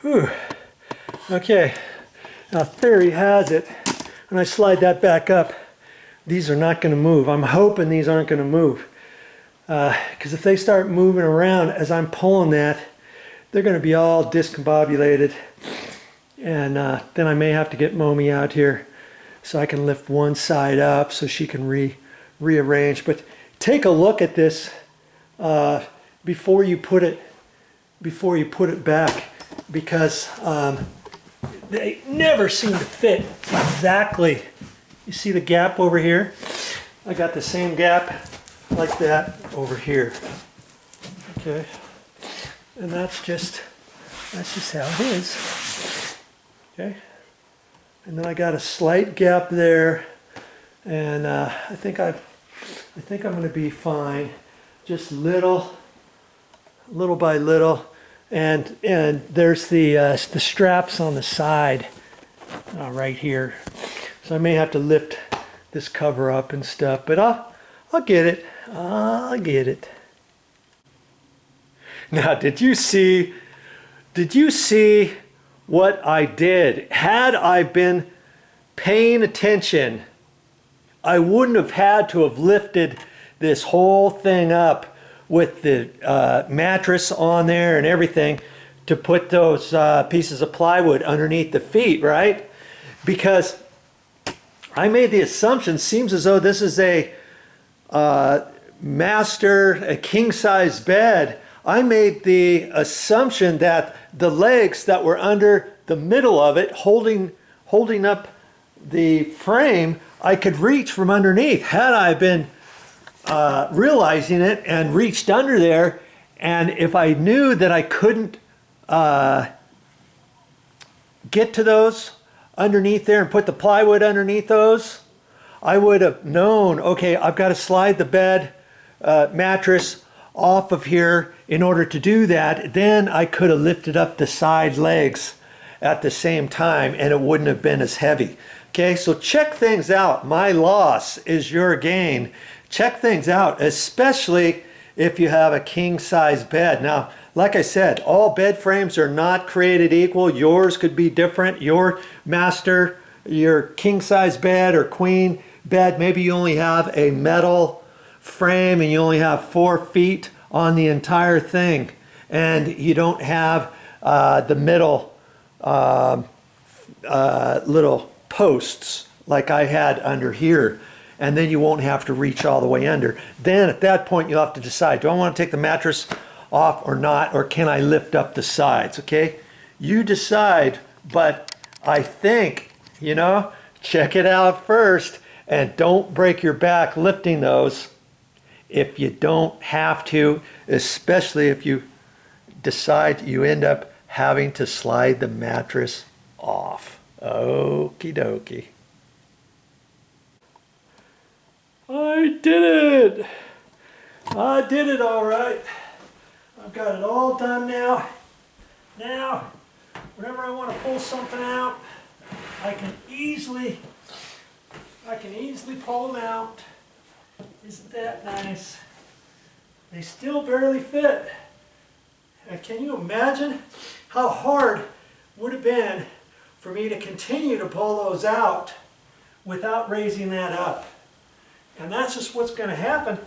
Whew. Okay, now theory has it, when I slide that back up, these are not going to move. I'm hoping these aren't going to move. Because if they start moving around as I'm pulling that, they're going to be all discombobulated. And then I may have to get Momi out here so I can lift one side up so she can rearrange. But take a look at this before you put it back, because they never seem to fit exactly. You see the gap over here? I got the same gap like that over here. Okay, and that's just how it is. Okay, and then I got a slight gap there, and I think I'm going to be fine. Just little by little, and there's the straps on the side right here. So I may have to lift this cover up and stuff, but I'll get it. I'll get it. Now, did you see what I did? Had I been paying attention, I wouldn't have had to have lifted this whole thing up with the mattress on there and everything to put those pieces of plywood underneath the feet, right? Because I made the assumption, seems as though this is a king-size bed. I made the assumption that the legs that were under the middle of it, holding up the frame, I could reach from underneath. Had I been realizing it and reached under there, and if I knew that I couldn't get to those underneath there and put the plywood underneath those, I would have known, okay, I've got to slide the bed mattress off of here in order to do that. Then I could have lifted up the side legs at the same time and it wouldn't have been as heavy. Okay, so check things out. My loss is your gain. Check things out, especially if you have a king-size bed. Now, like I said, all bed frames are not created equal. Yours could be different. Your master, your king-size bed or queen bed, maybe you only have a metal frame and you only have 4 feet on the entire thing, and you don't have the middle little posts like I had under here, and then you won't have to reach all the way under. Then at that point you'll have to decide, do I want to take the mattress off or not, or can I lift up the sides? Okay, you decide, but I think, check it out first and don't break your back lifting those if you don't have to, especially if you decide you end up having to slide the mattress off. Okie dokie. I did it! I did it all right. I've got it all done now. Now, whenever I want to pull something out, I can easily pull them out. Isn't that nice? They still barely fit. And can you imagine how hard it would have been for me to continue to pull those out without raising that up? And that's just what's going to happen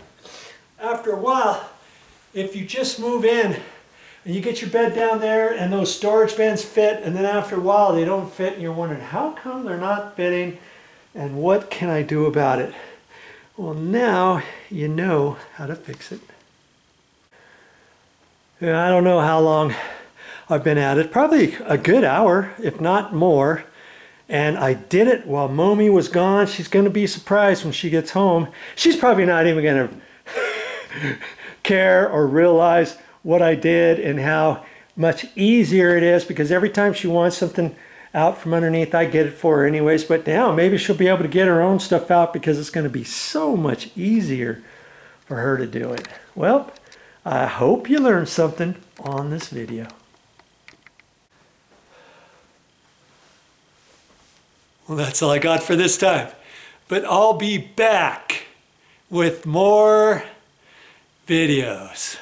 after a while. If you just move in and you get your bed down there and those storage bins fit, and then after a while they don't fit and you're wondering, how come they're not fitting and what can I do about it? Well, now you know how to fix it. Yeah, I don't know how long I've been at it, probably a good hour, if not more. And I did it while Momi was gone. She's going to be surprised when she gets home. She's probably not even going to care or realize what I did and how much easier it is, because every time she wants something out from underneath, I get it for her anyways. But now maybe she'll be able to get her own stuff out because it's going to be so much easier for her to do it. Well, I hope you learned something on this video. Well, that's all I got for this time. But I'll be back with more videos.